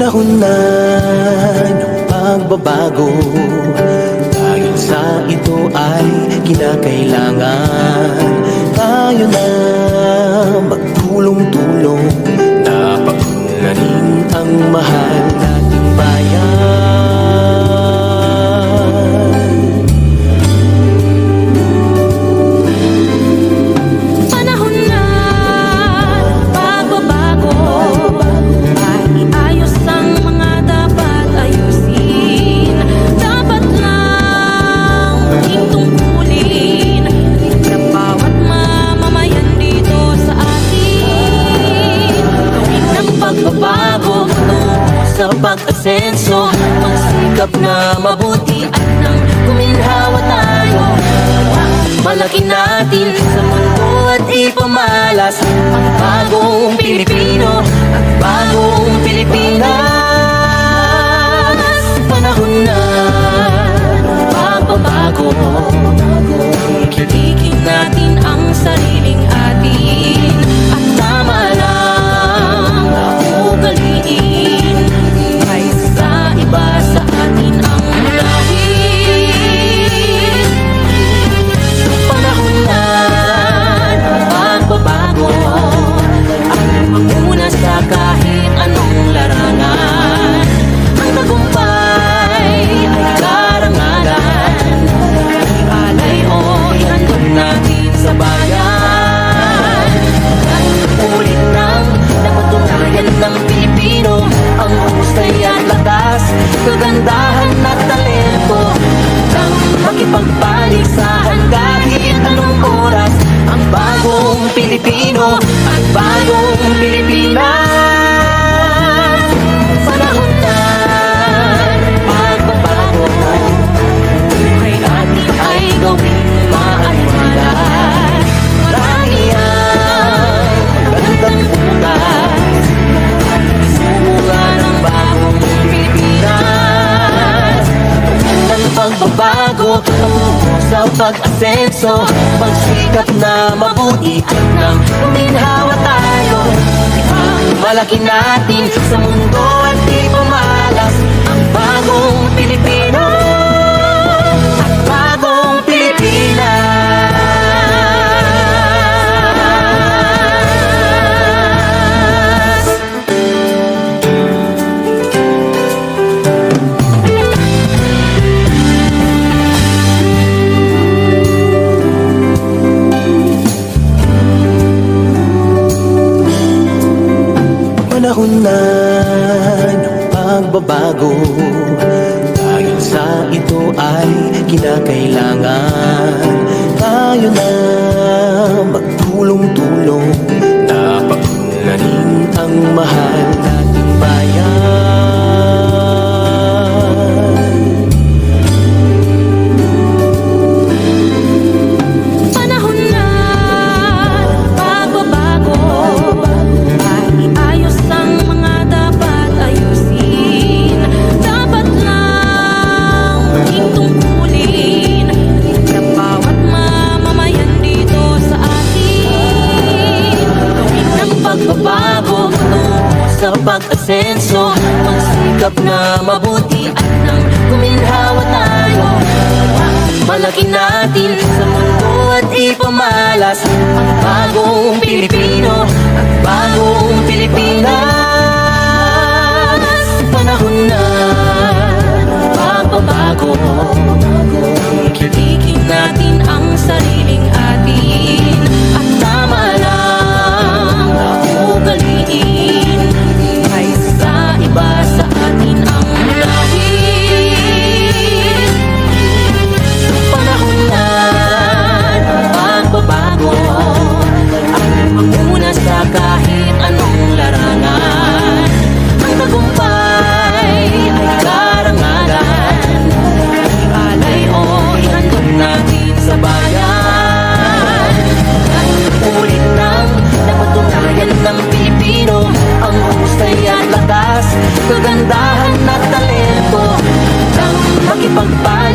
Panahon na ng pagbabago, dahil sa ito ay kinakailangan tayo na magtulong-tulong na paunlarin ang mahal nating bayan. Panahon na pagbabago, ay iayos ang mga dapat ayusin. Dapat lang muling tungkulin ng bawat mamamayan dito sa atin. Gawin ng pagbabago sa pag-asenso, magsikap na mabuti at nang kuminhawa tayo. Malaki natin sa mundo at ipamalas ang bagong Pilipino at bagong Pilipinas. Panahon na ng pagbabago, ikiligin natin ang sariling atin at tama lang na ugaliin kaysa iba sa atin ang lahin. Panahon na ng pagbabago, ang manguna sa kahit anong larangan. Ang tagumpay ay karangalan, alay o ihandog natin sa bayan. At ulit nang napatunayan ng Pilipino ang husay at lakas, kagandahan at talento nang makipagpaligsahan kahit anong oras. Ang bagong Pilipino at bagong Pilipinas. Panahon na ng pagbabago, buhay natin ay gawing maaliwalas. Marami ang magandang bukas, sumuga ng bagong Pilipinas. Ng pagbabago, sa pag-asenso, magsikap na mabuti at nang kuminhawa tayo. Malaki natin sa mundo at ipamalas ang bagong Pilipino at bagong Pilipinas. Panahon na ng pagbabago, dahil sa ito ay kinakailangan tayo na magtulong-tulong na paunlarin ang mahal nating bayan. Panahon na ng pagbabago, ay iayos ang mga dapat ayusin. Dapat lang muling tungkulin ng bawat mamamayan dito sa atin. Gawin ng pagbabago sa pag-asenso, magsikap na mabuti at nang kuminhawa tayo. Malaki natin sa mundo at ipamalas ang bagong Pilipino at bagong Pilipinas. Panahon na ng pagbabago, ikiligin natin ang sariling atin at tama lang na ugaliin kaysa iba sa atin ang lahin. Panahon na ng pagbabago, ang manguna sa kahit anong larangan. Ang tagumpay ay karangalan, alay o ihandog natin sa bayan. At ulit nang napatunayan ng Pilipino ang husay at lakas, kagandahan at talento nang makipagpaligiran